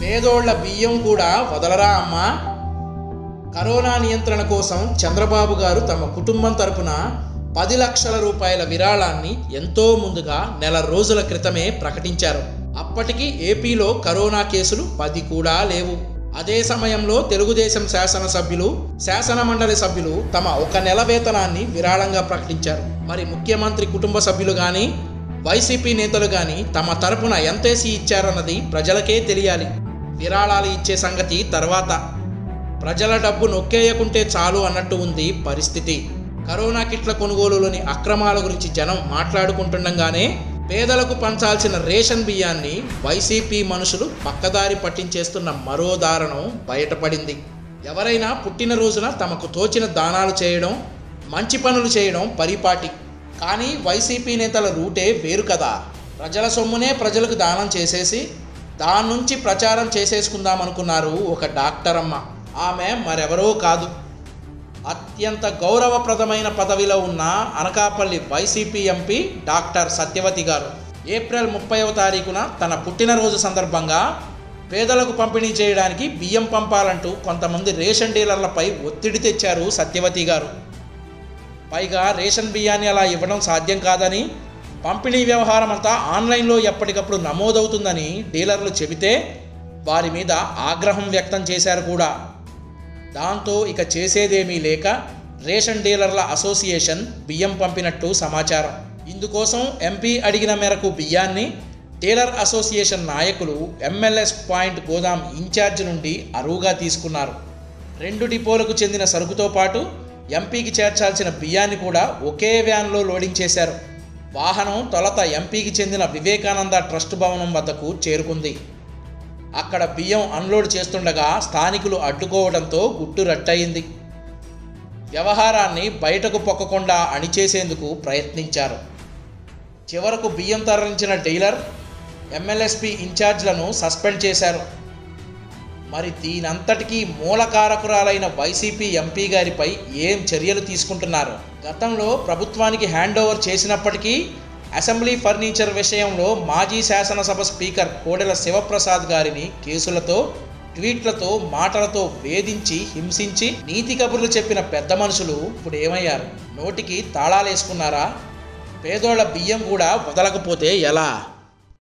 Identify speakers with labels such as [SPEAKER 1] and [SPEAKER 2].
[SPEAKER 1] పేదోళ్ల బియ్యం కూడా వదలరా అమ్మా. కరోనా నియంత్రణ కోసం చంద్రబాబు గారు తమ కుటుంబం తరపున 10 లక్షల రూపాయల విరాళాన్ని ఎంతో ముందుగా నెల రోజుల క్రితమే ప్రకటించారు. అప్పటికి ఏపీలో కరోనా కేసులు 10 కూడా లేవు. అదే సమయంలో తెలుగుదేశం శాసనసభ్యులు, శాసన మండలి సభ్యులు తమ 1 నెల వేతనాన్ని విరాళంగా ప్రకటించారు. మరి ముఖ్యమంత్రి కుటుంబ సభ్యులు కానీ, వైసీపీ నేతలు కానీ తమ తరపున ఎంతేసి ఇచ్చారన్నది ప్రజలకే తెలియాలి. విరాళాలు ఇచ్చే సంగతి తర్వాత. ప్రజల డబ్బు నొక్కేయకుంటే చాలు అన్నట్టు ఉంది పరిస్థితి. కరోనా కిట్ల కొనుగోలులోని అక్రమాల గురించి జనం మాట్లాడుకుంటుండగానే పేదలకు పంచాల్సిన రేషన్ బియ్యాన్ని వైసీపీ మనుషులు పక్కదారి పట్టించేస్తున్న మరో దారుణం బయటపడింది. ఎవరైనా పుట్టినరోజున తమకు తోచిన దానాలు చేయడం, మంచి పనులు చేయడం పరిపాటి. కానీ వైసీపీ నేతల రూటే వేరు కదా. ప్రజల సొమ్మునే ప్రజలకు దానం చేసేసి దాని నుంచి ప్రచారం చేసేసుకుందామనుకున్నారు ఒక డాక్టర్ అమ్మ. ఆమె మరెవరో కాదు, అత్యంత గౌరవప్రదమైన పదవిలో ఉన్న అనకాపల్లి వైసీపీ ఎంపీ డాక్టర్ సత్యవతి గారు. ఏప్రిల్ 30వ తారీఖున తన పుట్టినరోజు సందర్భంగా పేదలకు పంపిణీ చేయడానికి బియ్యం పంపాలంటూ కొంతమంది రేషన్ డీలర్లపై ఒత్తిడి తెచ్చారు సత్యవతి గారు. పైగా రేషన్ బియ్యాన్ని అలా ఇవ్వడం సాధ్యం కాదని, పంపిణీ వ్యవహారం అంతా ఆన్లైన్లో ఎప్పటికప్పుడు నమోదవుతుందని డీలర్లు చెబితే వారి మీద ఆగ్రహం వ్యక్తం చేశారు కూడా. దాంతో ఇక చేసేదేమీ లేక రేషన్ డీలర్ల అసోసియేషన్ బియ్యం పంపినట్టు సమాచారం. ఇందుకోసం ఎంపీ అడిగిన మేరకు బియ్యాన్ని డీలర్ అసోసియేషన్ నాయకులు ఎంఎల్ఎస్ పాయింట్ గోదాం ఇన్ఛార్జ్ నుండి అరువుగా తీసుకున్నారు. 2 డిపోలకు చెందిన సరుకుతో పాటు ఎంపీకి చేర్చాల్సిన బియ్యాన్ని కూడా ఒకే వ్యాన్లో లోడింగ్ చేశారు. వాహనం తొలుత ఎంపీకి చెందిన వివేకానంద ట్రస్ట్ భవనం వద్దకు చేరుకుంది. అక్కడ బియ్యం అన్లోడ్ చేస్తుండగా స్థానికులు అడ్డుకోవడంతో గుట్టు రట్టయింది. వ్యవహారాన్ని బయటకు పొక్కకుండా అణిచేసేందుకు ప్రయత్నించారు. చివరకు బియ్యం తరలించిన డీలర్, ఎంఎల్ఎస్పీ ఇన్ఛార్జ్లను సస్పెండ్ చేశారు. మరి దీనంతటికీ మూలకారకురాలైన వైసీపీ ఎంపీ గారిపై ఏం చర్యలు తీసుకుంటున్నారు? గతంలో ప్రభుత్వానికి హ్యాండ్ ఓవర్ చేసినప్పటికీ అసెంబ్లీ ఫర్నిచర్ విషయంలో మాజీ శాసనసభ స్పీకర్ కోడెల శివప్రసాద్ గారిని కేసులతో, ట్వీట్లతో, మాటలతో వేధించి హింసించి నీతి కబుర్లు చెప్పిన పెద్ద మనుషులు ఇప్పుడు ఏమయ్యారు? నోటికి తాళాలేసుకున్నారా? పేదోళ్ల బియ్యం కూడా వదలకపోతే ఎలా?